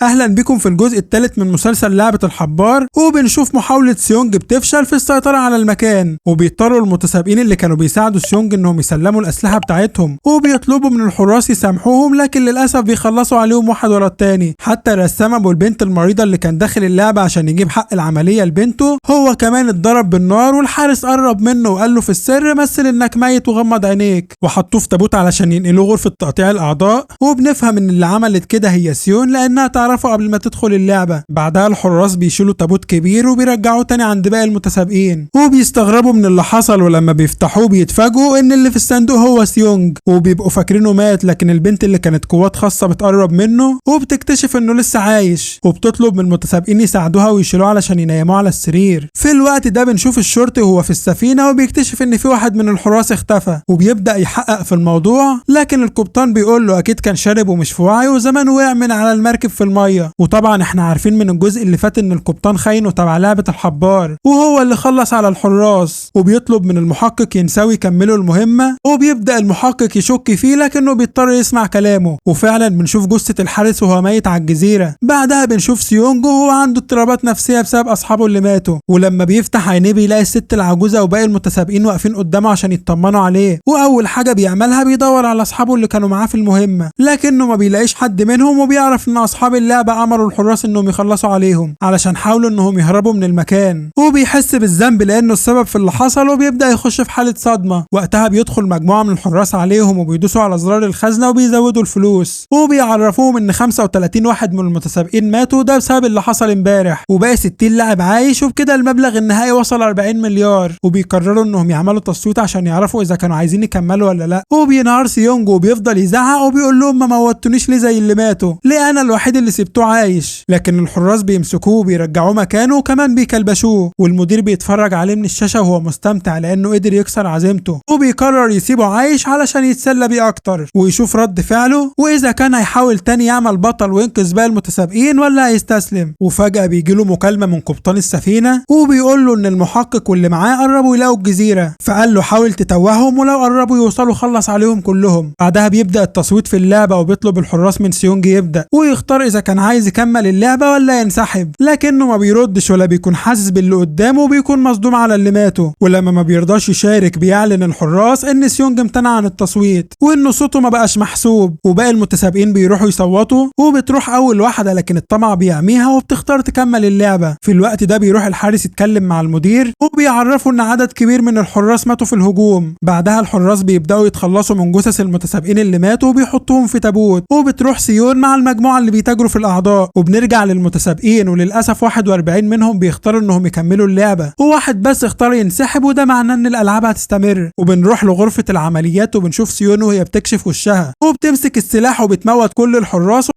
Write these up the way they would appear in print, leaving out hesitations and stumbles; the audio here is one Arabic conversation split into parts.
اهلا بكم في الجزء الثالث من مسلسل لعبة الحبار، وبنشوف محاولة سيونج بتفشل في السيطرة على المكان، وبيضطروا المتسابقين اللي كانوا بيساعدوا سيونج انهم يسلموا الاسلحة بتاعتهم، وبيطلبوا من الحراس يسامحوهم، لكن للاسف بيخلصوا عليهم واحد ورا التاني. حتى رسام ابو البنت المريضة اللي كان داخل اللعبة عشان يجيب حق العملية لبنته هو كمان اتضرب بالنار، والحارس قرب منه وقال له في السر مثل انك ميت وغمض عينيك، وحطوه في تابوت علشان ينقلوه غرفة تقطيع الاعضاء. وبنفهم ان اللي عملت كده هي سيون لانها تعرفه قبل ما تدخل اللعبة. بعدها الحراس بيشيلوا تابوت كبير وبيرجعوه تاني عند باقي المتسابقين، وبيستغربوا من اللي حصل، ولما بيفتحوه بيتفاجئوا ان اللي في الصندوق هو سيونج، وبيبقوا فاكرينه مات. لكن البنت اللي كانت قوات خاصة بتقرب منه وبتكتشف انه لسه عايش، وبتطلب من المتسابقين يساعدوها ويشيلوه علشان ينيموه على السرير. في الوقت ده بنشوف الشرطي وهو في السفينة وبيكتشف ان في واحد من الحراس اختفى، وبيبدأ يحقق في الموضوع. لكن القبطان بيقول له اكيد كان شارب ومش في وعي وزمان وقع من على المركب في المية. وطبعا احنا عارفين من الجزء اللي فات ان القبطان خاينه تبع لعبة الحبار، وهو اللي خلص على الحراس، وبيطلب من المحقق ينساوي يكملوا المهمة، وبيبدأ المحقق يشك فيه لكنه بيضطر يسمع كلامه. وفعلا بنشوف جثة الحارس وهو ميت على الجزيرة. بعدها بنشوف سيونج وهو عنده اضطرابات نفسية بسبب اصحابه اللي ماتوا، ولما بيفتح عينيه بيلاقي الست العجوزة وباقي المتسابقين واقفين قدامه عشان يطمنوا عليه. واول حاجة بيعملها بيدور على اصحابه اللي كانوا معاه في المهمة، لكنه ما بيلاقيش حد منهم، وبيعرف ان اصحاب اللعبة امروا الحراس انهم يخلصوا عليهم علشان حاولوا انهم يهربوا من المكان. وبيحس بالذنب لانه السبب في اللي حصل، وبيبدأ يخش في حالة صدمة. وقتها بيدخل مجموعة من الحراس عليهم وبيدوسوا على زرار الخزنة وبيزودوا الفلوس، وبيعرفوهم ان 35 واحد من المتسابقين ماتوا ده بسبب اللي حصل امبارح، وباقي 60 لاعب عايش، وبكده المبلغ النهائي وصل 40 مليار. وبيقرروا انهم يعملوا تصويت عشان يعرفوا اذا كانوا عايزين يكملوا ولا لا. وبينهار سيونج وبيفضل يزعق وبيقول لهم ما موتونيش ليه زي اللي ماتوا، ليه انا الوحيد اللي سبتوه عايش. لكن الحراس بيمسكوه وبيرجعوه مكانه وكمان بيكلبشوه، والمدير بيتفرج عليه من الشاشة وهو مستمتع لانه قدر يكسر عزيمته، وبيقرر يسيبه عايش علشان يتسلى بيه اكتر ويشوف رد فعله، واذا كان هيحاول تاني يعمل بطل وينقذ باقي المتسابقين ولا هيستسلم. وفجأة بيجيله مكالمة من قبطان السفينة وبيقول له ان المحقق واللي معاه قربوا يلاقوا الجزيرة، فقال له حاول تتوههم ولو قربوا يوصلوا خلص عليهم كلهم. بعدها بيبدأ التصويت في اللعبة، وبيطلب الحراس من سيونج يبدأ ويختار اذا كان عايز يكمل اللعبة ولا ينسحب، لكنه ما بيردش ولا بيكون حاسس باللي قدامه، وبيكون مصدوم على اللي ماتوا. ولما ما بيرضاش يشارك بيعلن الحراس ان سيونج امتنع عن التصويت وانه صوته ما بقاش محسوب، وباقي المتسابقين بيروحوا يصوتوا، وبتروح اول واحدة لكن الطمع بيعميها وبتختار تكمل اللعبة. في الوقت ده بيروح الحارس يتكلم مع المدير وبيعرفوا ان عدد كبير من الحراس ماتوا في الهجوم. بعدها الحراس بيبداوا يتخلصوا من جثث المتسابقين اللي ماتوا وبيحطوهم في تابوت، وبتروح سيون مع المجموعة اللي بيتاجروا في الاعضاء. وبنرجع للمتسابقين، وللاسف 41 منهم بيختاروا انهم يكملوا اللعبة، وواحد بس اختار ينسحب، وده معناه ان الالعاب هتستمر. وبنروح لغرفة العمليات وبنشوف سيون وهي بتكشف وشها وبتمسك السلاح وبتموت كل الحراس،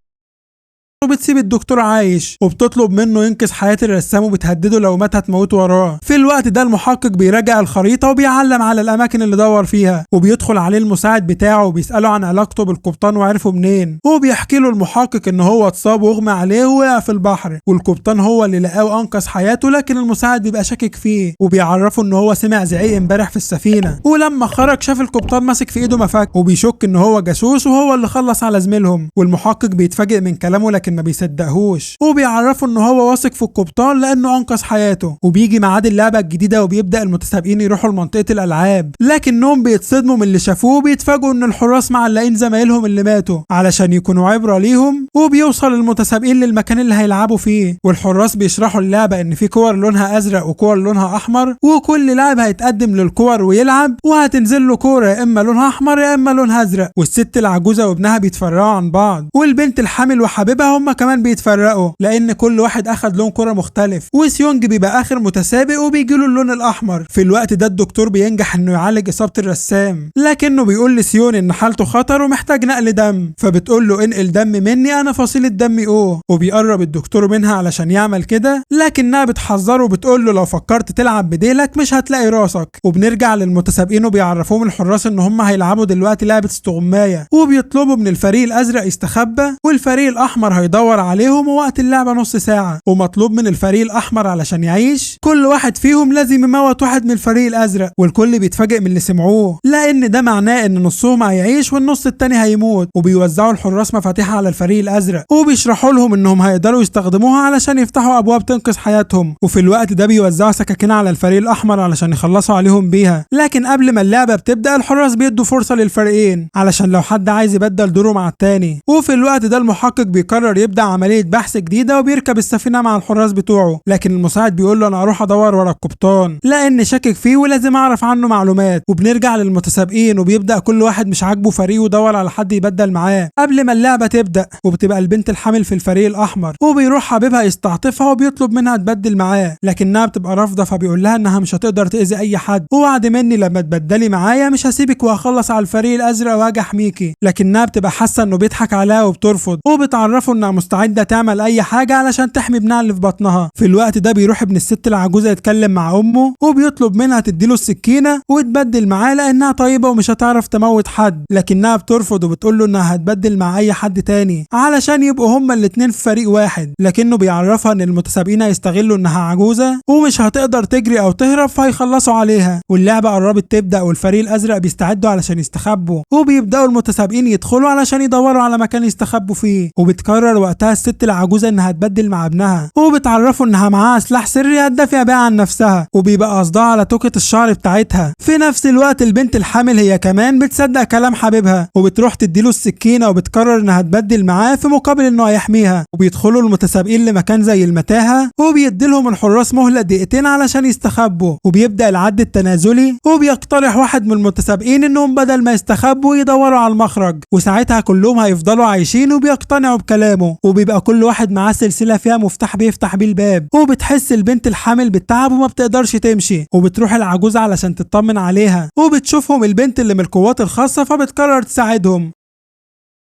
وبتسيب الدكتور عايش، وبتطلب منه ينقذ حياة الرسام، وبتهدده لو مات هتموت وراه. في الوقت ده المحقق بيراجع الخريطة وبيعلم على الأماكن اللي دور فيها، وبيدخل عليه المساعد بتاعه وبيسأله عن علاقته بالقبطان وعرفه منين. وبيحكي له المحقق إن هو اتصاب واغمى عليه ووقع في البحر، والقبطان هو اللي لقاه وأنقذ حياته، لكن المساعد بيبقى شاكك فيه، وبيعرفه إن هو سمع زعيق امبارح في السفينة، ولما خرج شاف القبطان ماسك في إيده مفك، وبيشك إن هو جاسوس وهو اللي خلص على زميلهم. والمحقق بيتفاجئ من كلامه لكن ما بيصدقهوش، وبيعرفوا ان هو واثق في القبطان لانه انقذ حياته. وبيجي ميعاد اللعبه الجديده وبيبدا المتسابقين يروحوا لمنطقه الالعاب، لكنهم بيتصدموا من اللي شافوه، وبيتفاجئوا ان الحراس معلقين زمايلهم اللي ماتوا علشان يكونوا عبره ليهم. وبيوصل المتسابقين للمكان اللي هيلعبوا فيه، والحراس بيشرحوا اللعبه ان في كور لونها ازرق وكور لونها احمر، وكل لاعب هيتقدم للكور ويلعب، وهتنزل له كوره يا اما لونها احمر يا اما لونها ازرق. والست العجوزه وابنها بيتفرقوا عن بعض، والبنت الحامل وحبيبها هم كمان بيتفرقوا لان كل واحد اخد لون كرة مختلف. وسيونج بيبقى اخر متسابق وبيجيله اللون الاحمر. في الوقت ده الدكتور بينجح انه يعالج اصابة الرسام، لكنه بيقول لسيون ان حالته خطر ومحتاج نقل دم، فبتقول له انقل دم مني انا فصيلة دمي او. وبيقرب الدكتور منها علشان يعمل كده، لكنها بتحذره وبتقول له لو فكرت تلعب بديلك مش هتلاقي راسك. وبنرجع للمتسابقين وبيعرفوهم الحراس ان هم هيلعبوا دلوقتي لعبة استغماية، وبيطلبوا من الفريق الازرق يستخبى والفريق الاحمر هيدور عليهم ووقت اللعبة نص ساعة، ومطلوب من الفريق الأحمر علشان يعيش كل واحد فيهم لازم يموت واحد من الفريق الأزرق. والكل بيتفاجئ من اللي سمعوه لأن ده معناه إن نصهم هيعيش والنص التاني هيموت. وبيوزعوا الحراس مفاتيح على الفريق الأزرق وبيشرحوا لهم إنهم هيقدروا يستخدموها علشان يفتحوا أبواب تنقذ حياتهم. وفي الوقت ده بيوزعوا سكاكين على الفريق الأحمر علشان يخلصوا عليهم بيها. لكن قبل ما اللعبة بتبدأ الحراس بيدوا فرصة للفريقين علشان لو حد عايز يبدل دوره مع التاني. وفي الوقت ده المحقق بيقرر يبدأ عملية بحث جديدة وبيركب السفينة مع الحراس بتوعه. لكن المساعد بيقول له أنا هروح أدور ورا القبطان لأن شاكك فيه ولازم أعرف عنه معلومات. وبنرجع للمتسابقين وبيبدأ كل واحد مش عاجبه فريقه يدور على حد يبدل معاه قبل ما اللعبة تبدأ. وبتبقى البنت الحامل في الفريق الأحمر وبيروح حبيبها يستعطفها وبيطلب منها تبدل معاه، لكنها بتبقى رافضة. فبيقول لها إنها مش هتقدر تأذي أي حد، ووعد مني لما تبدلي معايا مش هسيبك وهخلص على الفريق الأزرق واجي أحميكي. لكنها بتبقى حاسة إنه بيضحك عليها وبترفض، وبتعرفه إنها مستعدة تعمل أي حاجة علشان تحمي ابنها اللي في بطنها. في الوقت ده بيروح ابن الست العجوزة يتكلم مع أمه وبيطلب منها تديله السكينة وتبدل معاه لأنها طيبة ومش هتعرف تموت حد. لكنها بترفض وبتقول له إنها هتبدل مع أي حد تاني علشان يبقوا هما الاتنين في فريق واحد. لكنه بيعرفها إن المتسابقين هيستغلوا إنها عجوزة ومش هتقدر تجري أو تهرب فهيخلصوا عليها. واللعبة قربت تبدأ والفريق الأزرق بيستعدوا علشان يستخبوا، وبيبدأوا المتسابقين يدخلوا علشان يدوروا على مكان يستخبوا فيه. وبتقرر وقتها الست العجوزة إنها تبدل مع ابنها، وبتعرفوا إنها معاها سلاح سري هتدافع بيه عن نفسها، وبيبقى قصدها على توكة الشعر بتاعتها. في نفس الوقت البنت الحامل هي كمان بتصدق كلام حبيبها وبتروح تديله السكينة وبتقرر إنها تبدل معاه في مقابل إنه هيحميها. وبيدخلوا المتسابقين لمكان زي المتاهة وبيديلهم الحراس مهلة دقيقتين علشان يستخبوا. وبيبدأ العد التنازلي وبيقترح واحد من المتسابقين إنهم بدل ما يستخبوا يدوروا على المخرج، وساعتها كلهم هيفضلوا عايشين وبيقتنعوا بكلامه. وبيبقى كل واحد معاه سلسلة فيها مفتاح بيفتح بيه الباب. وبتحس البنت الحامل بالتعب وما بتقدرش تمشي، وبتروح العجوزة علشان تطمن عليها، وبتشوفهم البنت اللي من القوات الخاصة فبتقرر تساعدهم.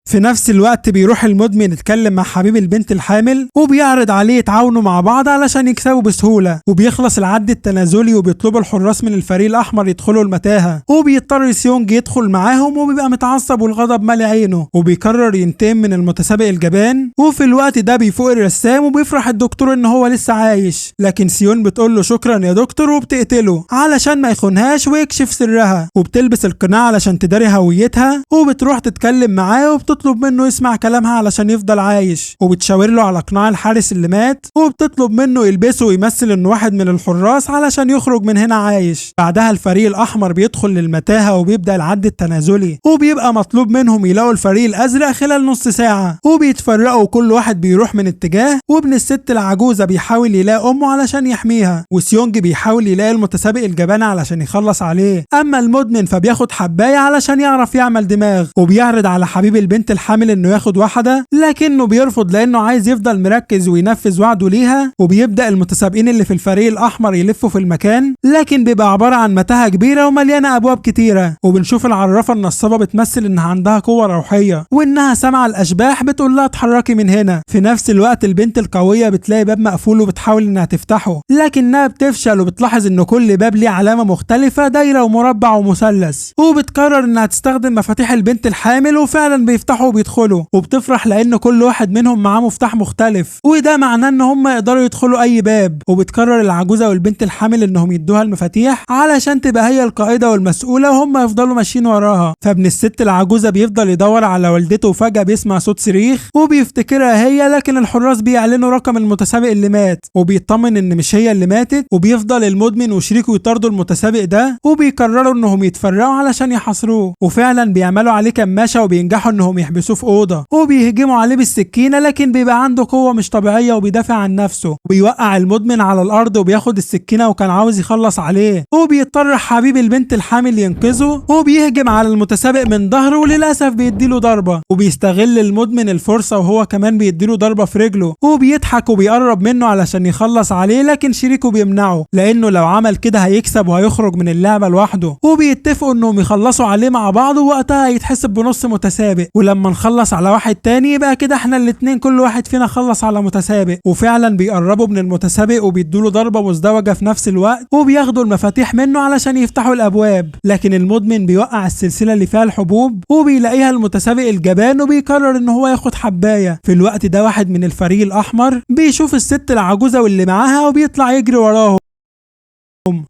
في نفس الوقت بيروح المدمن يتكلم مع حبيب البنت الحامل وبيعرض عليه يتعاونوا مع بعض علشان يكسبوا بسهولة. وبيخلص العد التنازلي وبيطلبوا الحراس من الفريق الأحمر يدخلوا المتاهة، وبيضطر سيونج يدخل معاهم وبيبقى متعصب والغضب مالي عينه، وبيقرر ينتقم من المتسابق الجبان. وفي الوقت ده بيفوق الرسام وبيفرح الدكتور ان هو لسه عايش، لكن سيون بتقول له شكرا يا دكتور وبتقتله علشان ما يخونهاش ويكشف سرها. وبتلبس القناع علشان تداري هويتها، وبتروح تتكلم معاه وبتطلب منه يسمع كلامها علشان يفضل عايش، وبتشاور له على قناع الحارس اللي مات، وبتطلب منه يلبسه ويمثل انه واحد من الحراس علشان يخرج من هنا عايش. بعدها الفريق الاحمر بيدخل للمتاهة وبيبدأ العد التنازلي، وبيبقى مطلوب منهم يلاقوا الفريق الازرق خلال نص ساعة، وبيتفرقوا كل واحد بيروح من اتجاه. وابن الست العجوزة بيحاول يلاقي امه علشان يحميها، وسيونج بيحاول يلاقي المتسابق الجبان علشان يخلص عليه. اما المدمن فبياخد حباية علشان يعرف يعمل دماغ، وبيعرض على حبيب البنت الحامل انه ياخد واحدة، لكنه بيرفض لانه عايز يفضل مركز وينفذ وعده ليها. وبيبدأ المتسابقين اللي في الفريق الاحمر يلفوا في المكان، لكن بيبقى عبارة عن متاهة كبيرة ومليانة ابواب كتيرة. وبنشوف العرافة النصابة بتمثل انها عندها قوة روحية وانها سامعة الاشباح بتقول لها اتحركي من هنا. في نفس الوقت البنت القوية بتلاقي باب مقفول وبتحاول انها تفتحه، لكنها بتفشل. وبتلاحظ ان كل باب ليه علامة مختلفة، دايرة ومربع ومثلث، وبتقرر انها تستخدم مفاتيح البنت الحامل، وفعلا بيفتحوا وبيدخلوا. وبتفرح لان كل واحد منهم معاه مفتاح مختلف، وده معناه ان هم يقدروا يدخلوا اي باب. وبتقرر العجوزة والبنت الحامل انهم يدوها المفاتيح علشان تبقى هي القائدة والمسؤولة وهم يفضلوا ماشيين وراها. فابن الست العجوزة بيفضل يدور على والدته، وفجأة بيسمع صوت صريخ وبيفتكرها هي، لكن الحراس بيعلنوا رقم المتسابق اللي مات، وبيطمن ان مش هي اللي ماتت. وبيفضل المدمن وشريكه يطاردوا المتسابق ده، وبيقرروا انهم يتفرقوا علشان يحاصروه. وفعلا بيعملوا عليه كماشة وبينجحوا انهم يحبسوه في اوضه، وبيهجموا عليه بالسكينه، لكن بيبقى عنده قوه مش طبيعيه وبيدافع عن نفسه. وبيوقع المدمن على الارض وبياخد السكينه وكان عاوز يخلص عليه، وبيضطر حبيب البنت الحامل ينقذه، وبيهجم على المتسابق من ظهره وللاسف بيديله ضربه. وبيستغل المدمن الفرصه وهو كمان بيديله ضربه في رجله، وبيضحك وبيقرب منه علشان يخلص عليه، لكن شريكه بيمنعه لانه لو عمل كده هيكسب وهيخرج من اللعبه لوحده. وبيتفقوا انهم يخلصوا عليه مع بعض، ووقتها هيتحسب بنص متسابق. ولما ولما نخلص على واحد تاني يبقى كده احنا الاتنين كل واحد فينا خلص على متسابق. وفعلا بيقربوا من المتسابق وبيدوله ضربة مزدوجة في نفس الوقت وبياخدوا المفاتيح منه علشان يفتحوا الابواب، لكن المدمن بيوقع السلسلة اللي فيها الحبوب وبيلاقيها المتسابق الجبان وبيقرر ان هو ياخد حباية. في الوقت ده واحد من الفريق الاحمر بيشوف الست العجوزة واللي معاها وبيطلع يجري وراهم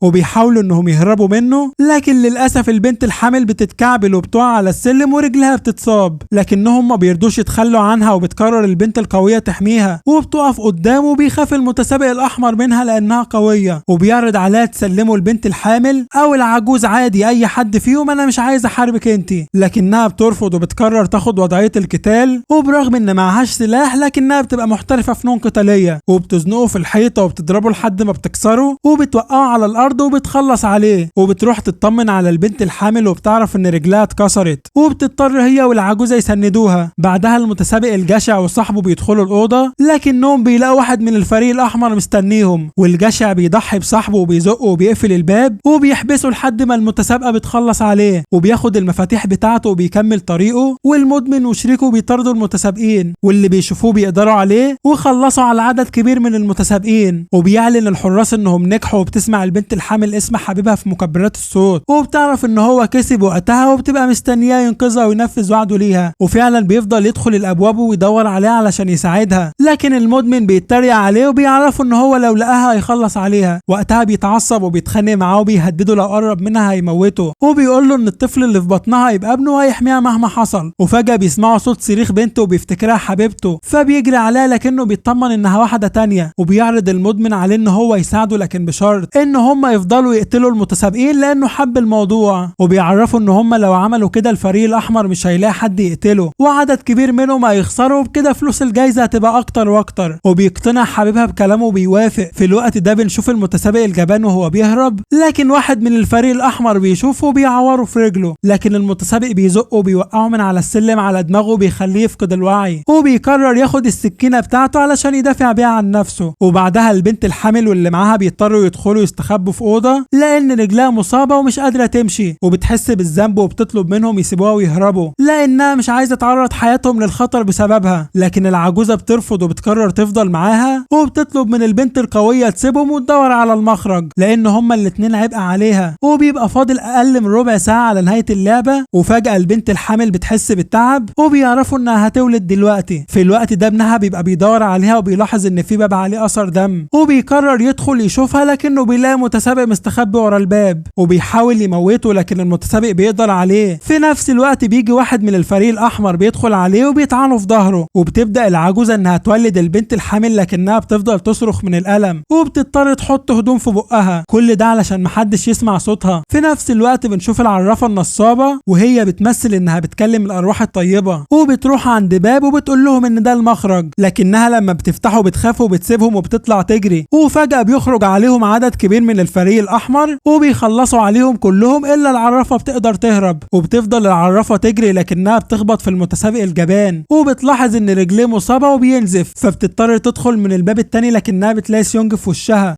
وبيحاولوا انهم يهربوا منه، لكن للاسف البنت الحامل بتتكعبل وبتقع على السلم ورجلها بتتصاب، لكنهم ما بيرضوش يتخلوا عنها وبتقرر البنت القويه تحميها وبتقف قدامه وبيخاف المتسابق الاحمر منها لانها قويه وبيعرض عليها تسلمه البنت الحامل او العجوز عادي اي حد فيهم، انا مش عايز احاربك انت، لكنها بترفض وبتقرر تاخد وضعيه القتال. وبرغم ان معهاش سلاح لكنها بتبقى محترفه فنون قتاليه وبتزنقه في الحيطه وبتضربه لحد ما بتكسره وبتوقعه على الارض وبتخلص عليه. وبتروح تطمن على البنت الحامل وبتعرف ان رجلها اتكسرت وبتضطر هي والعجوزه يسندوها. بعدها المتسابق الجشع وصاحبه بيدخلوا الاوضه لكنهم بيلاقوا واحد من الفريق الاحمر مستنيهم، والجشع بيضحي بصاحبه وبيزقه وبيقفل الباب وبيحبسه لحد ما المتسابقه بتخلص عليه وبياخد المفاتيح بتاعته وبيكمل طريقه. والمدمن وشريكه بيطاردوا المتسابقين واللي بيشوفوه بيقدروا عليه وخلصوا على عدد كبير من المتسابقين. وبيعلن الحراس انهم نجحوا وبتسمع البنت الحامل اسم حبيبها في مكبرات الصوت وبتعرف ان هو كسب وقتها وبتبقى مستنياه ينقذها وينفذ وعده ليها. وفعلا بيفضل يدخل الابواب ويدور عليها علشان يساعدها، لكن المدمن بيتريق عليه وبيعرفوا ان هو لو لقاها هيخلص عليها. وقتها بيتعصب وبيتخانق معاه وبيهدده لو قرب منها هيموته، وبيقول له ان الطفل اللي في بطنها هيبقى ابنه وهيحميها مهما حصل. وفجأة بيسمعوا صوت صريخ بنته وبيفتكرها حبيبته فبيجري عليها لكنه بيطمن انها واحدة تانية. وبيعرض المدمن عليه ان هو يساعده لكن بشرط ان هم يفضلوا يقتلوا المتسابقين لانه حب الموضوع، وبيعرفوا ان هم لو عملوا كده الفريق الاحمر مش هيلاقي حد يقتله وعدد كبير منهم هيخسروا وبكده فلوس الجايزه هتبقى اكتر واكتر. وبيقتنع حبيبها بكلامه وبيوافق. في الوقت ده بنشوف المتسابق الجبان وهو بيهرب، لكن واحد من الفريق الاحمر بيشوفه وبيعوره في رجله، لكن المتسابق بيزقه وبيوقعه من على السلم على دماغه وبيخليه يفقد الوعي وبيقرر ياخد السكينه بتاعته علشان يدافع بيها عن نفسه. وبعدها البنت الحامل واللي معاها بيضطروا يدخلوا يستخبوا في اوضه لان رجلها مصابه ومش قادره تمشي، وبتحس بالذنب وبتطلب منهم يسيبوها ويهربوا لانها مش عايزه تعرض حياتهم للخطر بسببها. لكن العجوزه بترفض وبتقرر تفضل معاها وبتطلب من البنت القويه تسيبهم وتدور على المخرج لان هما الاتنين عبء عليها. وبيبقى فاضل اقل من ربع ساعه على نهايه اللعبه، وفجاه البنت الحامل بتحس بالتعب وبيعرفوا انها هتولد دلوقتي. في الوقت ده ابنها بيبقى بيدور عليها وبيلاحظ ان في باب عليه اثر دم وبيقرر يدخل يشوفها، لكنه بيلاقي متسابق مستخبي ورا الباب وبيحاول يموته لكن المتسابق بيقدر عليه. في نفس الوقت بيجي واحد من الفريق الاحمر بيدخل عليه وبيطعنه في ظهره، وبتبدا العجوزه انها تولد البنت الحامل لكنها بتفضل تصرخ من الالم وبتضطر تحط هدوم في بقها، كل ده علشان محدش يسمع صوتها. في نفس الوقت بنشوف العرافه النصابه وهي بتمثل انها بتكلم الارواح الطيبه وبتروح عند باب وبتقول لهم ان ده المخرج، لكنها لما بتفتحه بتخاف وبتسيبهم وبتطلع تجري. وفجاه بيخرج عليهم عدد كبير من الفريق الاحمر وبيخلصوا عليهم كلهم الا العرافه بتقدر تهرب، وبتفضل العرافه تجري لكنها بتخبط في المتسابق الجبان وبتلاحظ ان رجليه مصابه وبينزف، فبتضطر تدخل من الباب التاني لكنها بتلاقي سيونج في وشها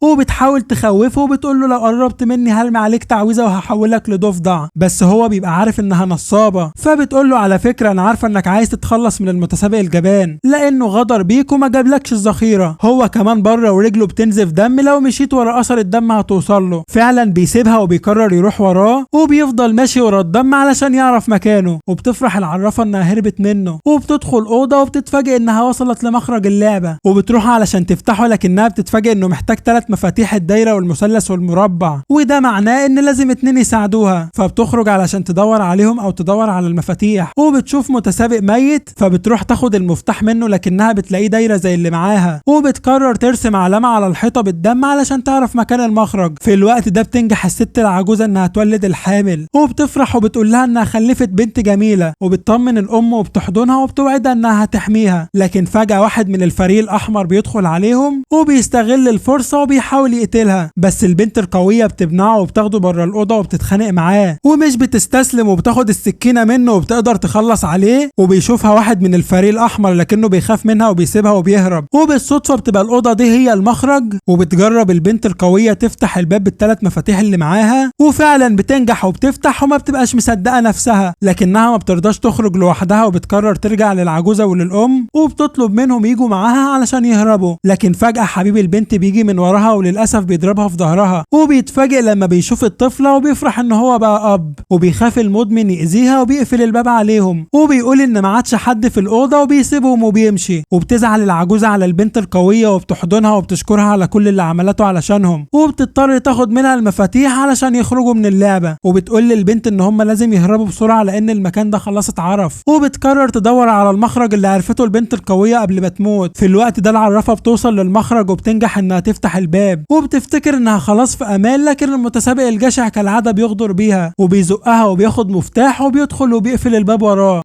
وبتحاول تخوفه وبتقول له لو قربت مني هرمي عليك تعويذه وهحولك لضفدع، بس هو بيبقى عارف انها نصابه. فبتقول له على فكره انا عارفه انك عايز تتخلص من المتسابق الجبان لانه غدر بيك وما جابلكش الذخيره، هو كمان بره ورجله بتنزف دم، لو مشيت ورا اثر الدم هتوصل له. فعلا بيسيبها وبيقرر يروح وراه وبيفضل ماشي ورا الدم علشان يعرف مكانه، وبتفرح العرافه انها هربت منه وبتدخل اوضه وبتتفاجئ انها وصلت لمخرج اللعبه وبتروح علشان تفتحه، لكنها بتتفاجئ انه محتاج 3 مفاتيح الدايره والمثلث والمربع، وده معناه ان لازم 2 يساعدوها. فبتخرج علشان تدور عليهم او تدور على المفاتيح وبتشوف متسابق ميت فبتروح تاخد المفتاح منه لكنها بتلاقيه دايره زي اللي معاها وبتقرر ترسم علامه على الحيطه بالدم علشان تعرف مكان المخرج. في الوقت ده بتنجح الست العجوزه انها تولد الحامل وبتفرح وبتقول لها انها خلفت بنت جميله وبتطمن الام وبتحضنها وبتوعدها انها هتحميها. لكن فجاه واحد من الفريق الاحمر بيدخل عليهم وبيستغل الفرصه وبيحاول يقتلها، بس البنت القوية بتمنعه وبتاخده بره الأوضة وبتتخانق معاه ومش بتستسلم وبتاخد السكينة منه وبتقدر تخلص عليه. وبيشوفها واحد من الفريق الأحمر لكنه بيخاف منها وبيسيبها وبيهرب، وبالصدفة بتبقى الأوضة دي هي المخرج. وبتجرب البنت القوية تفتح الباب بالثلاث مفاتيح اللي معاها، وفعلا بتنجح وبتفتح وما بتبقاش مصدقة نفسها، لكنها ما بترضاش تخرج لوحدها وبتقرر ترجع للعجوزة وللأم وبتطلب منهم يجوا معاها علشان يهربوا. لكن فجأة حبيب البنت بيجي من وراها وللأسف بيضربها في ظهرها، وبيتفاجئ لما بيشوف الطفلة وبيفرح ان هو بقى أب. وبيخاف المدمن يأذيها وبيقفل الباب عليهم وبيقول ان ما عادش حد في الأوضة وبيسيبهم وبيمشي. وبتزعل العجوزة على البنت القوية وبتحضنها وبتشكرها على كل اللي عملته علشانهم، وبتضطر تاخد منها المفاتيح علشان يخرجوا من اللعبة. وبتقول للبنت ان هم لازم يهربوا بسرعة لان المكان ده خلاص اتعرف. وبتقرر تدور على المخرج اللي عرفته البنت القوية قبل ما تموت. في الوقت ده العرافة بتوصل للمخرج وبتنجح انها تفتح الباب، وبتفتكر انها خلاص في امان، لكن المتسابق الجشع كالعادة بيغدر بيها وبيزقها وبياخد مفتاح وبيدخل وبيقفل الباب وراه.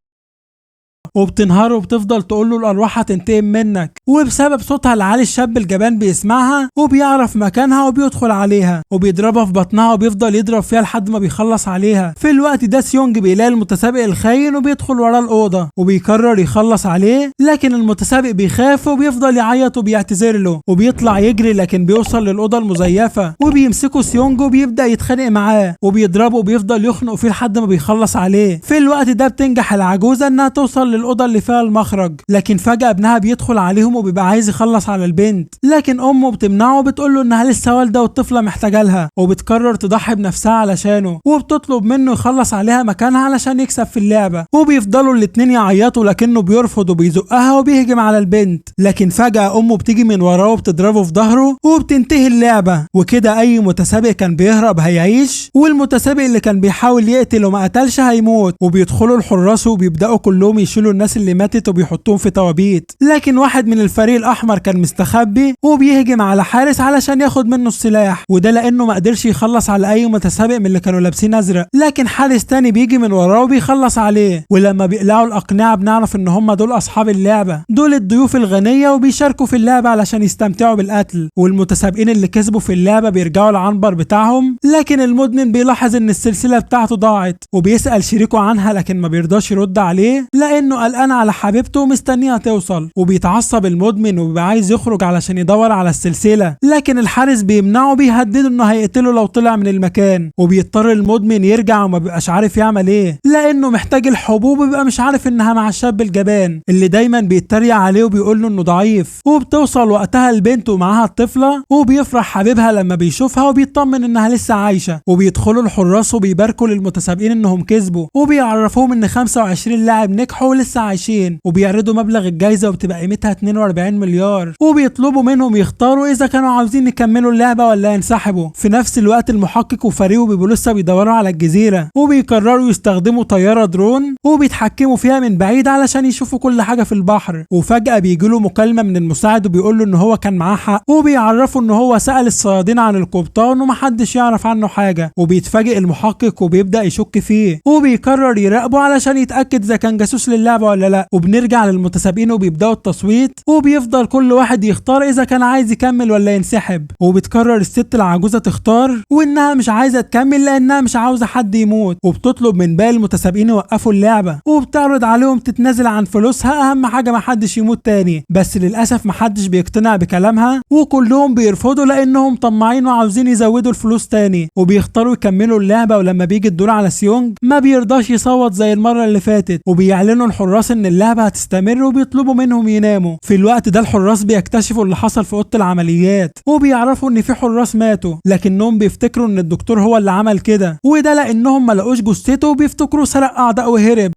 وبتنهار وبتفضل تقول له الارواح هتنتقم منك، وبسبب صوتها العالي الشاب الجبان بيسمعها وبيعرف مكانها وبيدخل عليها وبيضربها في بطنها وبيفضل يضرب فيها لحد ما بيخلص عليها. في الوقت ده سيونج بيلاقي المتسابق الخاين وبيدخل وراه الاوضه وبيقرر يخلص عليه، لكن المتسابق بيخاف وبيفضل يعيط وبيعتذر له وبيطلع يجري، لكن بيوصل للاوضه المزيفه وبيمسكوا سيونج وبيبدا يتخانق معاه وبيضربه وبيفضل يخنق فيه لحد ما بيخلص عليه. في الوقت ده بتنجح العجوزه انها توصل للأوضة اللي فيها المخرج، لكن فجأة ابنها بيدخل عليهم وبيبقى عايز يخلص على البنت، لكن أمه بتمنعه وبتقول له إنها لسه والدة والطفلة محتاجة لها، وبتقرر تضحي بنفسها علشانه وبتطلب منه يخلص عليها مكانها علشان يكسب في اللعبة. وبيفضلوا الاتنين يعيطوا لكنه بيرفض وبيزقها وبيهجم على البنت، لكن فجأة أمه بتيجي من وراه وبتضربه في ظهره وبتنتهي اللعبة. وكده أي متسابق كان بيهرب هيعيش، والمتسابق اللي كان بيحاول يقتل وما قتلش هيموت. وبيدخلوا الحراس وبيبدأوا كلهم يشيلوا الناس اللي ماتت وبيحطوهم في توابيت، لكن واحد من الفريق الاحمر كان مستخبي وبيهجم على حارس علشان ياخد منه السلاح، وده لانه ما قدرش يخلص على اي متسابق من اللي كانوا لابسين ازرق، لكن حارس تاني بيجي من وراه وبيخلص عليه. ولما بيقلعوا الاقنعه بنعرف ان هم دول اصحاب اللعبه، دول الضيوف الغنيه وبيشاركوا في اللعبه علشان يستمتعوا بالقتل. والمتسابقين اللي كسبوا في اللعبه بيرجعوا العنبر بتاعهم، لكن المدمن بيلاحظ ان السلسله بتاعته ضاعت وبيسال شريكه عنها، لكن ما بيرضاش يرد عليه لانه قلقان على حبيبته ومستنيها توصل. وبيتعصب المدمن وبيبقى عايز يخرج علشان يدور على السلسله، لكن الحارس بيمنعه وبيهدده انه هيقتله لو طلع من المكان. وبيضطر المدمن يرجع وما بيبقاش عارف يعمل ايه لانه محتاج الحبوب، وبيبقى مش عارف انها مع الشاب الجبان اللي دايما بيتريق عليه وبيقول له انه ضعيف. وبتوصل وقتها البنت ومعاها الطفله، وبيفرح حبيبها لما بيشوفها وبيطمن انها لسه عايشه. وبيدخلوا الحراس وبيباركوا للمتسابقين انهم كسبوا، وبيعرفوهم ان 25 لاعب نجحوا ولسه عايشين، وبيعرضوا مبلغ الجايزه وبتبقى قيمتها 42 مليار، وبيطلبوا منهم يختاروا اذا كانوا عاوزين يكملوا اللعبه ولا ينسحبوا. في نفس الوقت المحقق وفريقه بيبقوا لسه بيدوروا على الجزيره، وبيقرروا يستخدموا طياره درون وبيتحكموا فيها من بعيد علشان يشوفوا كل حاجه في البحر. وفجاه بيجي له مكالمه من المساعد وبيقول له ان هو كان معاه حق، وبيعرفوا ان هو سأل الصيادين عن القبطان ومحدش يعرف عنه حاجه. وبيتفاجئ المحقق وبيبدا يشك فيه وبيقرر يراقبه علشان يتاكد اذا كان جاسوس للعبه ولا لا. وبنرجع للمتسابقين وبيبداوا التصويت، وبيفضل كل واحد يختار اذا كان عايز يكمل ولا ينسحب. وبتقرر الست العجوزه تختار وانها مش عايزه تكمل لانها مش عاوزه حد يموت، وبتطلب من باقي المتسابقين يوقفوا اللعبه، وبتعرض عليهم تتنازل عن فلوسها، اهم حاجه محدش يموت تاني. بس للاسف محدش بيقتنع بكلامها وكلهم بيرفضوا لانهم طماعين وعاوزين يزودوا الفلوس تاني، وبيختاروا يكملوا اللعبه. ولما بيجي الدور على سيونج ما بيرضاش يصوت زي المره اللي فاتت، وبيعلنوا الحراس ان اللعبه هتستمر وبيطلبوا منهم يناموا. في الوقت ده الحراس بيكتشفوا اللي حصل في اوضه العمليات، وبيعرفوا ان في حراس ماتوا، لكنهم بيفتكروا ان الدكتور هو اللي عمل كده، وده لانهم ما لقوش جثته وبيفتكروا سرق اعضاء وهرب.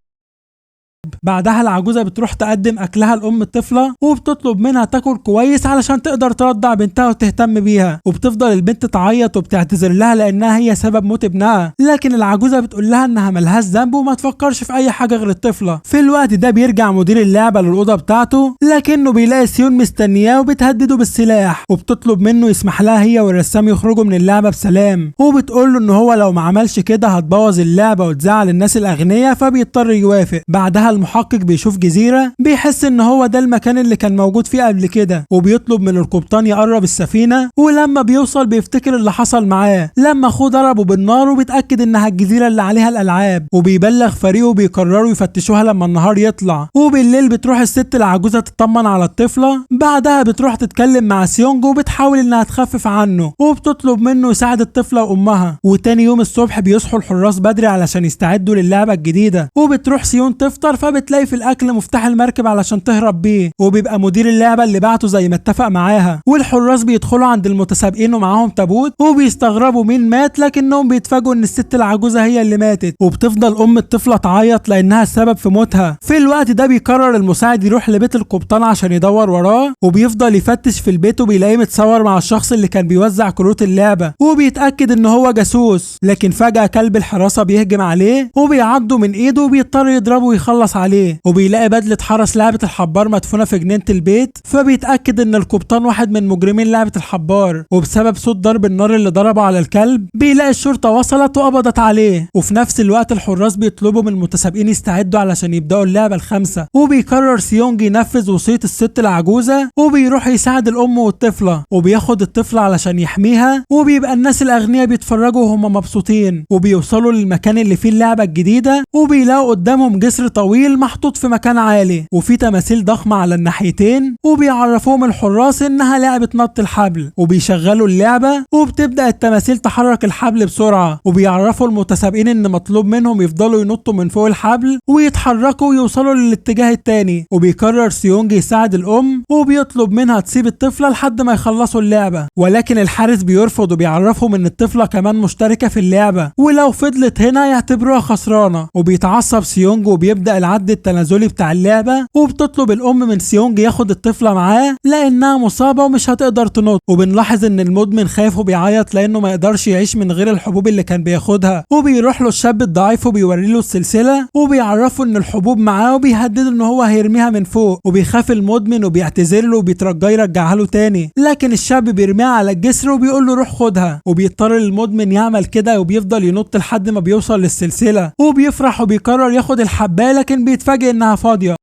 بعدها العجوزة بتروح تقدم أكلها لأم الطفلة وبتطلب منها تاكل كويس علشان تقدر ترضع بنتها وتهتم بيها، وبتفضل البنت تعيط وبتعتذر لها لأنها هي سبب موت ابنها، لكن العجوزة بتقول لها إنها ملهاش ذنب وما تفكرش في أي حاجة غير الطفلة. في الوقت ده بيرجع مدير اللعبة للأوضة بتاعته، لكنه بيلاقي سيون مستنياه وبتهدده بالسلاح، وبتطلب منه يسمح لها هي والرسام يخرجوا من اللعبة بسلام، وبتقول له إن هو لو ما عملش كده هتبوظ اللعبة وتزعل الناس الأغنياء، فبيضطر يوافق. بعدها المحقق بيشوف جزيرة بيحس ان هو ده المكان اللي كان موجود فيه قبل كده، وبيطلب من القبطان يقرب السفينة، ولما بيوصل بيفتكر اللي حصل معاه لما اخوه ضربه بالنار، وبيتأكد انها الجزيرة اللي عليها الالعاب، وبيبلغ فريقه وبيقرروا يفتشوها لما النهار يطلع. وبالليل بتروح الست العجوزة تطمن على الطفلة، بعدها بتروح تتكلم مع سيونج وبتحاول انها تخفف عنه، وبتطلب منه يساعد الطفلة وامها. وتاني يوم الصبح بيصحوا الحراس بدري علشان يستعدوا للعبة الجديدة، وبتروح سيون تفطر، فبتلاقي في الاكل مفتاح المركب علشان تهرب بيه، وبيبقى مدير اللعبة اللي بعته زي ما اتفق معاها. والحراس بيدخلوا عند المتسابقين ومعاهم تابوت، وبيستغربوا مين مات، لكنهم بيتفاجئوا ان الست العجوزة هي اللي ماتت، وبتفضل ام الطفلة تعيط لانها السبب في موتها. في الوقت ده بيقرر المساعد يروح لبيت القبطان عشان يدور وراه، وبيفضل يفتش في البيت وبيلاقيه متصور مع الشخص اللي كان بيوزع كروت اللعبة، وبيتأكد ان هو جاسوس. لكن فجأة كلب الحراسة بيهجم عليه وبيعضه من ايده، وبيضطر يضربه ويخلص عليه. وبيلاقي بدلة حرس لعبة الحبار مدفونة في جنينة البيت، فبيتأكد ان القبطان واحد من مجرمين لعبة الحبار، وبسبب صوت ضرب النار اللي ضربه على الكلب بيلاقي الشرطة وصلت وقبضت عليه. وفي نفس الوقت الحراس بيطلبوا من المتسابقين يستعدوا علشان يبدأوا اللعبة الخامسة، وبيقرر سيونج ينفذ وصية الست العجوزة، وبيروح يساعد الأم والطفلة، وبياخد الطفلة علشان يحميها. وبيبقى الناس الأغنياء بيتفرجوا وهم مبسوطين، وبيوصلوا للمكان اللي فيه اللعبة الجديدة، وبيلاقوا قدامهم جسر طويل محطوط في مكان عالي، وفيه تماثيل ضخمة على الناحيتين، وبيعرفوهم الحراس إنها لعبة نط الحبل. وبيشغلوا اللعبة، وبتبدأ التماثيل تحرك الحبل بسرعة، وبيعرفوا المتسابقين إن مطلوب منهم يفضلوا ينطوا من فوق الحبل ويتحركوا ويوصلوا للاتجاه التاني. وبيقرر سيونج يساعد الأم، وبيطلب منها تسيب الطفلة لحد ما يخلصوا اللعبة، ولكن الحارس بيرفض وبيعرفهم إن الطفلة كمان مشتركة في اللعبة، ولو فضلت هنا يعتبروها خسرانة. وبيتعصب سيونج وبيبدأ العد التنازلي بتاع اللعبة، وبتطلب الأم من سيونج ياخد الطفلة معاه لأنها مصابة ومش هتقدر تنط. وبنلاحظ إن المدمن خايف وبيعيط لأنه ما يقدرش يعيش من غير الحبوب اللي كان بياخدها. وبيروح له الشاب الضعيف وبيوري له السلسلة، وبيعرفه إن الحبوب معاه، وبيهدده إن هو هيرميها من فوق. وبيخاف المدمن وبيعتذر له وبيترجاه يرجعها له تاني، لكن الشاب بيرميها على الجسر وبيقول له روح خدها. وبيضطر المدمن يعمل كده، وبيفضل ينط لحد ما بيوصل للسلسلة، وبيفرح وبيقرر ياخد الحباية، لكن بيتفاجئ إنها فاضية،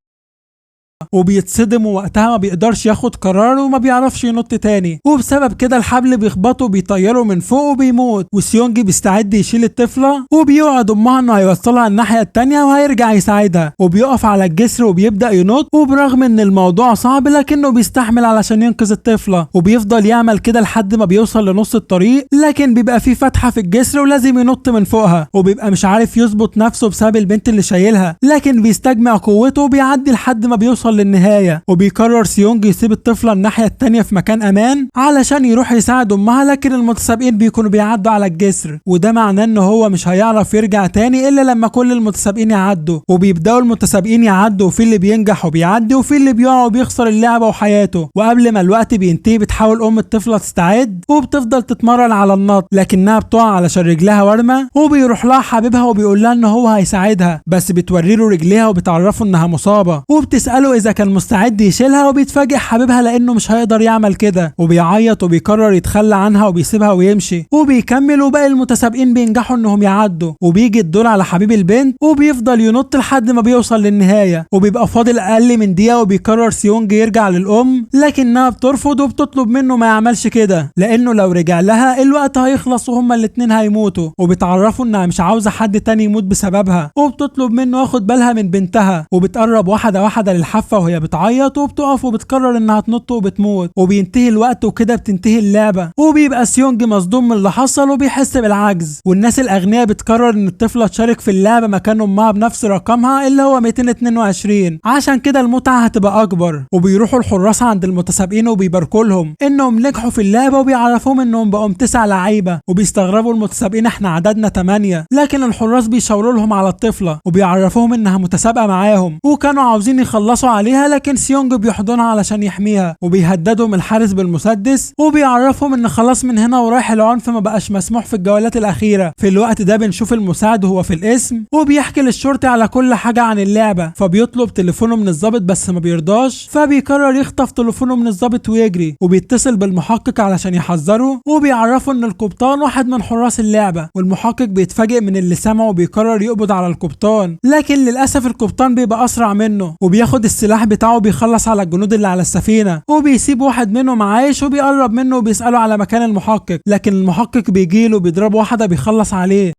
وبيتصدم، ووقتها ما بيقدرش ياخد قرار وما بيعرفش ينط تاني. وبسبب كده الحبل بيخبطه وبيطيره من فوق وبيموت. وسيونج بيستعد يشيل الطفلة، وبيوعد امها انه هيوصلها الناحية التانية وهيرجع يساعدها. وبيقف على الجسر وبيبدأ ينط، وبرغم ان الموضوع صعب لكنه بيستحمل علشان ينقذ الطفلة. وبيفضل يعمل كده لحد ما بيوصل لنص الطريق، لكن بيبقى في فتحة في الجسر ولازم ينط من فوقها، وبيبقى مش عارف يظبط نفسه بسبب البنت اللي شايلها، لكن بيستجمع قوته وبيعدي لحد ما بيوصل للنهاية. وبيقرر سيونج يسيب الطفلة الناحية التانية في مكان امان علشان يروح يساعد امها، لكن المتسابقين بيكونوا بيعدوا على الجسر، وده معناه ان هو مش هيعرف يرجع تاني الا لما كل المتسابقين يعدوا. وبيبداوا المتسابقين يعدوا، وفي اللي بينجح وبيعدي، وفي اللي بيقع وبيخسر اللعبة وحياته. وقبل ما الوقت بينتهي بتحاول ام الطفلة تستعد، وبتفضل تتمرن على النط، لكنها بتقع علشان رجلها ورمة. وبيروح لها حبيبها وبيقول لها ان هو هيساعدها، بس بتوري له رجليها وبتعرفه انها مصابة، وبتسأله اذا كان مستعد يشيلها. وبيتفاجئ حبيبها لانه مش هيقدر يعمل كده، وبيعيط وبيقرر يتخلى عنها وبيسيبها ويمشي. وبيكمل، وباقي المتسابقين بينجحوا انهم يعدوا. وبيجي الدور على حبيب البنت، وبيفضل ينط لحد ما بيوصل للنهاية، وبيبقى فاضل اقل من دقيقة. وبيقرر سيونج يرجع للام، لكنها بترفض وبتطلب منه ما يعملش كده، لانه لو رجع لها الوقت هيخلص وهما الاتنين هيموتوا. وبتعرفه انها مش عاوزة حد تاني يموت بسببها، وبتطلب منه ياخد بالها من بنتها. وبتقرب واحدة واحدة للحافة وهي بتعيط، وبتقف وبتقرر انها تنط وبتموت. وبينتهي الوقت وكده بتنتهي اللعبة. وبيبقى سيونج مصدوم من اللي حصل وبيحس بالعجز. والناس الاغنياء بتقرر ان الطفلة تشارك في اللعبة مكان امها بنفس رقمها اللي هو 222، عشان كده المتعة هتبقى اكبر. وبيروحوا الحراس عند المتسابقين وبيباركوا لهم انهم نجحوا في اللعبة، وبيعرفوهم انهم بقوا 9 لعيبة. وبيستغربوا المتسابقين احنا عددنا 8، لكن الحراس بيشاوروا لهم على الطفلة وبيعرفوهم انها متسابقة معاهم، وكانوا عاوزين يخلصوا عليها، لكن سيونج بيحضنها علشان يحميها وبيهددهم الحارس بالمسدس وبيعرفهم ان خلاص من هنا ورايح العنف ما بقاش مسموح في الجولات الاخيره. في الوقت ده بنشوف المساعد وهو في القسم وبيحكي للشرطي على كل حاجه عن اللعبه، فبيطلب تليفونه من الضابط بس ما بيرضاش، فبيقرر يخطف تليفونه من الضابط ويجري وبيتصل بالمحقق علشان يحذره وبيعرفه ان القبطان واحد من حراس اللعبه. والمحقق بيتفاجئ من اللي سمعه وبيقرر يقبض على القبطان، لكن للاسف القبطان بيبقى اسرع منه وبياخد السلاح بتاعه وبيخلص على الجنود اللي على السفينه وبيسيب واحد منهم عايش وبيقرب منه وبيساله على مكان المحقق، لكن المحقق بيجيله وبيضرب واحده بيخلص عليه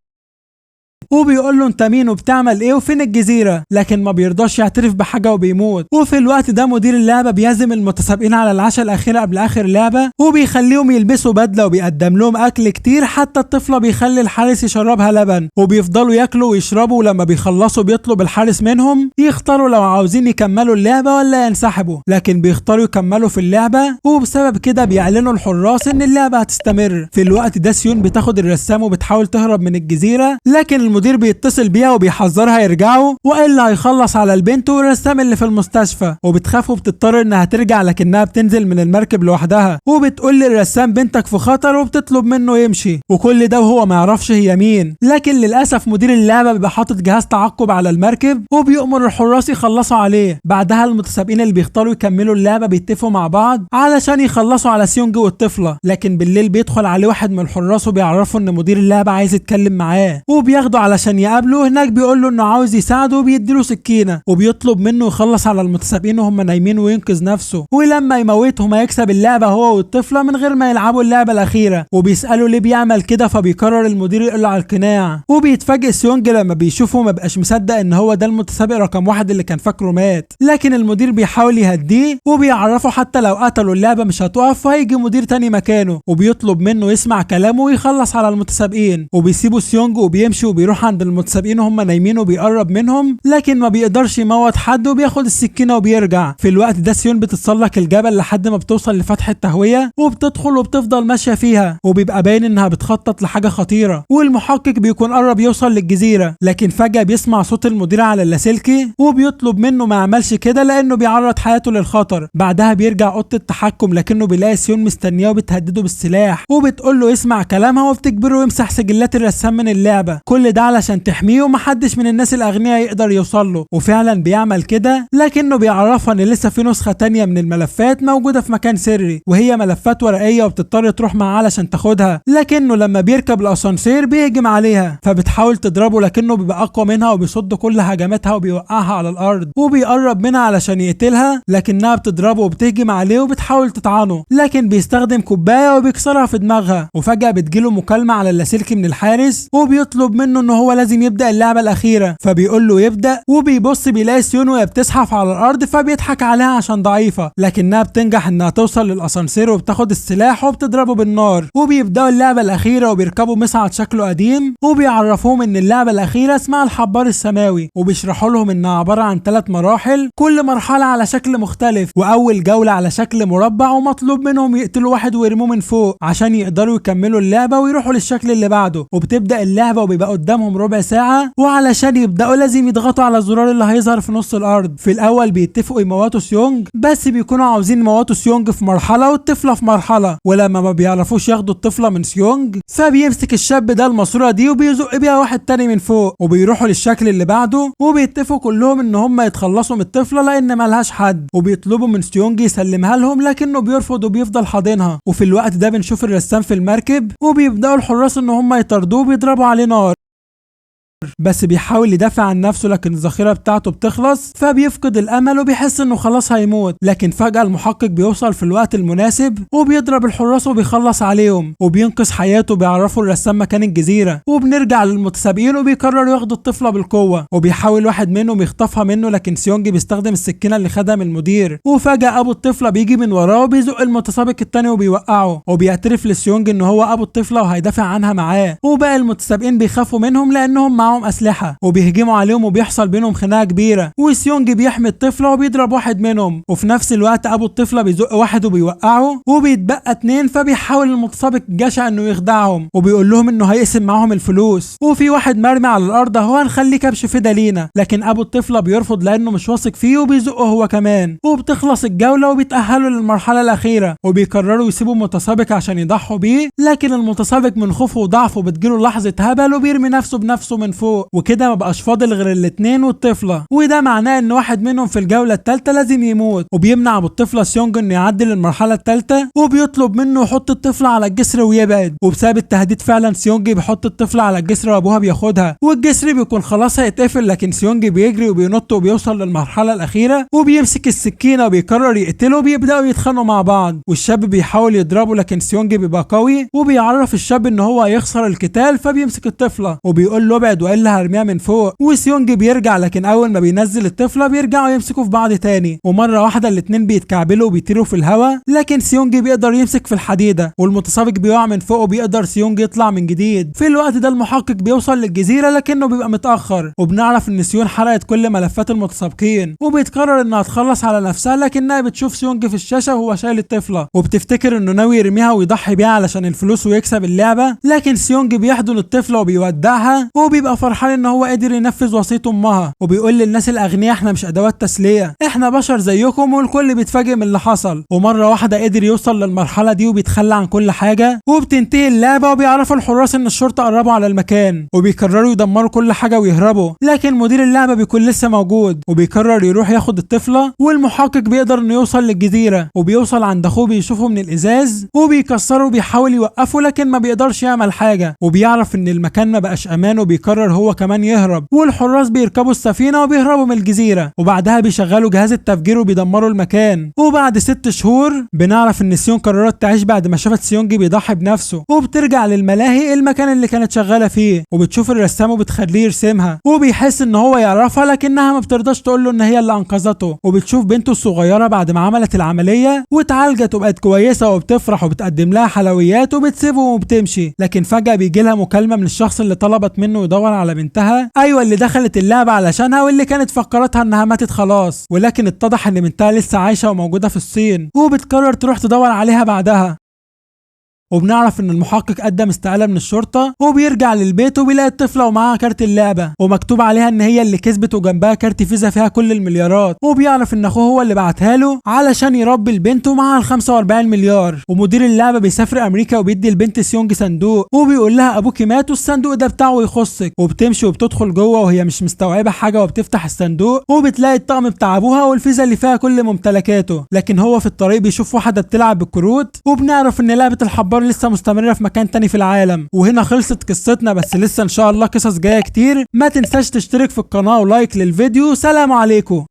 وبيقول له انت مين وبتعمل ايه وفين الجزيره، لكن ما بيرضاش يعترف بحاجه وبيموت. وفي الوقت ده مدير اللعبه بيعزم المتسابقين على العشاء الاخيره قبل اخر لعبه وبيخليهم يلبسوا بدله وبيقدم لهم اكل كتير، حتى الطفله بيخلي الحارس يشربها لبن وبيفضلوا ياكلوا ويشربوا، ولما بيخلصوا بيطلب الحارس منهم يختاروا لو عاوزين يكملوا اللعبه ولا ينسحبوا، لكن بيختاروا يكملوا في اللعبه وبسبب كده بيعلنوا الحراس ان اللعبه هتستمر. في الوقت ده سيون بتاخد الرسام وبتحاول تهرب من الجزيره، لكن المدير بيتصل بيها وبيحذرها يرجعوا والا هيخلص على البنت والرسام اللي في المستشفى، وبتخاف وبتضطر انها ترجع لكنها بتنزل من المركب لوحدها وبتقول للرسام بنتك في خطر وبتطلب منه يمشي، وكل ده وهو ما يعرفش هي مين. لكن للاسف مدير اللعبه بيبقى حاطط جهاز تعقب على المركب وبيأمر الحراس يخلصوا عليه. بعدها المتسابقين اللي بيختاروا يكملوا اللعبه بيتفقوا مع بعض علشان يخلصوا على سيونج والطفله، لكن بالليل بيدخل عليه واحد من الحراس وبيعرفوا ان مدير اللعبه عايز يتكلم معاه وبياخده علشان يقابله. هناك بيقول له انه عاوز يساعده وبيديله سكينه وبيطلب منه يخلص على المتسابقين وهم نايمين وينقذ نفسه، ولما يموتهم هيكسب اللعبه هو والطفله من غير ما يلعبوا اللعبه الاخيره. وبيسالوا ليه بيعمل كده، فبيقرر المدير يقول له على القناع، وبيتفاجئ سيونج لما بيشوفه ما بقاش مصدق ان هو ده المتسابق رقم واحد اللي كان فاكره مات، لكن المدير بيحاول يهديه وبيعرفه حتى لو قتلوا اللعبه مش هتقف وهيجي مدير تاني مكانه، وبيطلب منه يسمع كلامه ويخلص على المتسابقين. وبيسيبوا سيونج وبيمشي وبيروح عند المتسابقين وهم نايمين وبيقرب منهم، لكن ما بيقدرش يموت حد وبياخد السكينه وبيرجع. في الوقت ده سيون بتتسلق الجبل لحد ما بتوصل لفتح التهويه وبتدخل وبتفضل ماشيه فيها وبيبقى باين انها بتخطط لحاجه خطيره، والمحقق بيكون قرب يوصل للجزيره، لكن فجاه بيسمع صوت المدير على اللاسلكي وبيطلب منه ما يعملش كده لانه بيعرض حياته للخطر. بعدها بيرجع اوضه التحكم لكنه بيلاقي سيون مستنياه وبتهدده بالسلاح وبتقول له يسمع كلامها وبتجبره يمسح سجلات الرسام من اللعبه، كل ده علشان تحميه ومحدش من الناس الاغنياء يقدر يوصل له. وفعلا بيعمل كده، لكنه بيعرفها ان لسه في نسخه تانية من الملفات موجوده في مكان سري وهي ملفات ورقيه وبتضطر تروح معاه علشان تاخدها، لكنه لما بيركب الاسانسير بيهجم عليها فبتحاول تضربه، لكنه بيبقى اقوى منها وبيصد كل هجماتها وبيوقعها على الارض وبيقرب منها علشان يقتلها، لكنها بتضربه وبتهجم عليه وبتحاول تطعنه، لكن بيستخدم كوبايه وبيكسرها في دماغها. وفجاه بتجيله مكالمه على اللاسلكي من الحارس وبيطلب منه ان هو لازم يبدا اللعبه الاخيره، فبيقول له يبدا وبيبص بيلاقي سيون وهي بتزحف على الارض فبيضحك عليها عشان ضعيفه، لكنها بتنجح انها توصل للاسانسير وبتاخد السلاح وبتضربه بالنار وبيبداوا اللعبه الاخيره وبيركبوا مصعد شكله قديم وبيعرفوهم ان اللعبه الاخيره اسمها الحبار السماوي، وبيشرحوا لهم انها عباره عن 3 مراحل كل مرحله على شكل مختلف، واول جوله على شكل مربع ومطلوب منهم يقتلوا واحد ويرموه من فوق عشان يقدروا يكملوا اللعبه ويروحوا للشكل اللي بعده. وبتبدا اللعبه وبيبقى قدامهم ربع ساعه، وعلشان يبداوا لازم يضغطوا على الزرار اللي هيظهر في نص الارض. في الاول بيتفقوا يموتوا سيونج، بس بيكونوا عاوزين يموتوا سيونج في مرحله والطفله في مرحله، ولما ما بيعرفوش ياخدوا الطفله من سيونج فبيمسك الشاب ده الماسوره دي وبيزق بيها واحد تاني من فوق، وبيروحوا للشكل اللي بعده وبيتفقوا كلهم ان هم يتخلصوا من الطفله لان مالهاش حد، وبيطلبوا من سيونج يسلمها لهم لكنه بيرفض وبيفضل حاضنها. وفي الوقت ده بنشوف الرسام في المركب وبيبداوا الحراس ان هم يطاردوه وبيضربوا عليه نار، بس بيحاول يدافع عن نفسه لكن الذخيره بتاعته بتخلص فبيفقد الامل وبيحس انه خلاص هيموت، لكن فجاه المحقق بيوصل في الوقت المناسب وبيضرب الحراس وبيخلص عليهم وبينقذ حياته وبيعرفوا الرسام مكان الجزيره. وبنرجع للمتسابقين وبيقرروا ياخدوا الطفله بالقوه وبيحاول واحد منهم يخطفها منه، لكن سيونج بيستخدم السكينه اللي خدها من المدير، وفجاه ابو الطفله بيجي من وراه وبيزق المتسابق التاني وبيوقعه، وبيعترف لسيونج ان هو ابو الطفله وهيدافع عنها معاه. وباقي المتسابقين بيخافوا منهم لانهم معاهم معاهم اسلحه وبيهجموا عليهم وبيحصل بينهم خناقه كبيره، وسيونج بيحمي الطفله وبيضرب واحد منهم، وفي نفس الوقت ابو الطفله بيزق واحد وبيوقعه وبيتبقى اتنين، فبيحاول المتسابق الجشع انه يخدعهم وبيقول لهم انه هيقسم معاهم الفلوس، وفي واحد مرمي على الارض هو هنخليه كبش فدا لينا، لكن ابو الطفله بيرفض لانه مش واثق فيه وبيزقه هو كمان، وبتخلص الجوله وبيتاهلوا للمرحله الاخيره وبيقرروا يسيبوا المتسابق عشان يضحوا بيه، لكن المتسابق من خوفه وضعفه بتجيله لحظه هبل وبيرمي نفسه بنفسه من فوق، وكده مبقاش فاضل غير الاتنين والطفله، وده معناه ان واحد منهم في الجوله الثالثه لازم يموت، وبيمنع ابو الطفله سيونج انه يعدي للمرحله الثالثه وبيطلب منه يحط الطفله على الجسر ويبعد، وبسبب التهديد فعلا سيونج بيحط الطفله على الجسر وابوها بياخدها، والجسر بيكون خلاص هيتقفل، لكن سيونج بيجري وبينط وبيوصل للمرحله الاخيره وبيمسك السكينه وبيقرر يقتله وبيبداوا يتخانقوا مع بعض، والشاب بيحاول يضربه لكن سيونج بيبقى قوي وبيعرف الشاب ان هو هيخسر القتال، فبيمسك الطفله وبيقول له ابعد والا هرميها من فوق، وسيونج بيرجع لكن اول ما بينزل الطفله بيرجعوا يمسكوا في بعض تاني، ومره واحده الاتنين بيتكعبلوا وبيطيروا في الهواء، لكن سيونج بيقدر يمسك في الحديده والمتسابق بيقع من فوق وبيقدر سيونج يطلع من جديد. في الوقت ده المحقق بيوصل للجزيره لكنه بيبقى متاخر، وبنعرف ان سيون حرقت كل ملفات المتسابقين وبتقرر انها تخلص على نفسها، لكنها بتشوف سيونج في الشاشه وهو شايل الطفله وبتفتكر انه ناوي يرميها ويضحي بيها علشان الفلوس ويكسب اللعبه، لكن سيونج بيحضن الطفله وبيودعها وبيبقى فرحان ان هو قادر ينفذ وصيه امها، وبيقول للناس الاغنياء احنا مش ادوات تسليه، احنا بشر زيكم، والكل بيتفاجئ من اللي حصل، ومره واحده قدر يوصل للمرحله دي وبيتخلى عن كل حاجه، وبتنتهي اللعبه وبيعرفوا الحراس ان الشرطه قربوا على المكان وبيقرروا يدمروا كل حاجه ويهربوا، لكن مدير اللعبه بيكون لسه موجود وبيقرر يروح ياخد الطفله، والمحقق بيقدر انه يوصل للجزيره وبيوصل عند اخوه بيشوفه من الازاز وبيكسره وبيحاول يوقفه لكن ما بيقدرش يعمل حاجه، وبيعرف ان المكان ما بقاش امان وبيقرر هو كمان يهرب، والحراس بيركبوا السفينه وبيهربوا من الجزيره، وبعدها بيشغلوا جهاز التفجير وبيدمروا المكان، وبعد 6 شهور بنعرف ان سيون قررت تعيش بعد ما شافت سيونج بيضحي بنفسه، وبترجع للملاهي المكان اللي كانت شغاله فيه وبتشوف الرسام وبتخليه يرسمها، وبيحس ان هو يعرفها لكنها ما بترضاش تقول له ان هي اللي انقذته، وبتشوف بنته الصغيره بعد ما عملت العمليه واتعالجت وبقت كويسه وبتفرح وبتقدم لها حلويات وبتسيبه وبتمشي، لكن فجاه بيجي لها مكالمه من الشخص اللي طلبت منه يدور على بنتها، ايوه اللي دخلت اللعبه علشانها واللي كانت فكرتها انها ماتت خلاص، ولكن اتضح ان بنتها لسه عايشه وموجوده في الصين، وبتقرر تروح تدور عليها بعدها. وبنعرف ان المحقق قدم استقاله من الشرطه وبيرجع للبيت وبيلاقي الطفله ومعاها كارت اللعبه ومكتوب عليها ان هي اللي كسبت وجنبها كارت فيزا فيها كل المليارات، وبيعرف ان اخوه هو اللي بعتها له علشان يربي البنت ومعاها ال 45 مليار، ومدير اللعبه بيسافر امريكا وبيدي البنت سيونج صندوق وبيقول لها ابوكي مات والصندوق ده بتاعه ويخصك، وبتمشي وبتدخل جوه وهي مش مستوعبه حاجه وبتفتح الصندوق وبتلاقي الطقم بتاع ابوها والفيزا اللي فيها كل ممتلكاته، لكن هو في الطريق بيشوف واحده بتلعب بالكروت وبنعرف ان لعبه الحبار لسه مستمرة في مكان تاني في العالم. وهنا خلصت قصتنا، بس لسه ان شاء الله قصص جاية كتير. ما تنساش تشترك في القناة ولايك للفيديو. سلام عليكم.